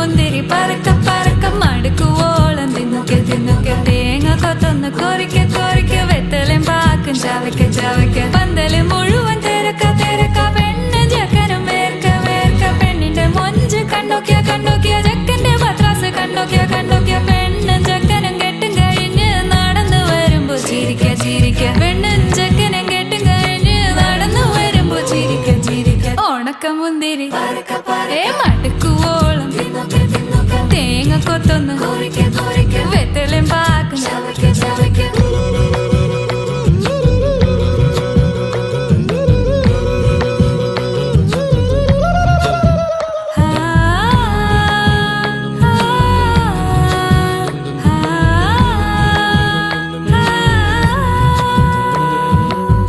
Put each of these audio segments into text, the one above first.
മുന്തിരി പറക്ക പറക്ക മടുക്കുവോളം തിന്നുക്കെ തിന്നുക്കെ തേങ്ങ കൊത്തൊന്ന് കൊറിക്ക കൊറിക്ക വെത്തലും പാക്കും ചവയ്ക്ക ചവയ്ക്ക പന്തല് മുഴുവൻ തിരക്ക തിരക്ക പെണ്ണ് ജക്കനും വേർക്ക വേർക്ക പെണ്ണിന്റെ മൊഞ്ച് കണ്ടോക്കിയ കണ്ടോക്കിയ ജക്കന്റെ പത്രാസ് കണ്ടോക്കിയ കണ്ടോക്കിയ പെണ്ണും ജക്കനും കെട്ടും കഴിഞ്ഞ് നടന്നു വരുമ്പോ ചിരിക്ക ചിരിക്ക പെണ്ണും ജക്കനും കെട്ടും കഴിഞ്ഞ് നടന്നു വരുമ്പോ ചിരിക്ക ചിരിക്ക ഉണക്ക മുന്തിരി മടുക്കുവോളം തേങ്ങ കൊത്തൊന്ന് വെത്തലും പാക്കും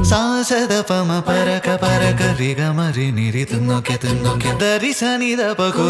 സാസദപമ പരക പരക രിഗമരി നിരി തിന്നൊക്കെ തിന്നൊക്കെ ദരി സനിദ പകു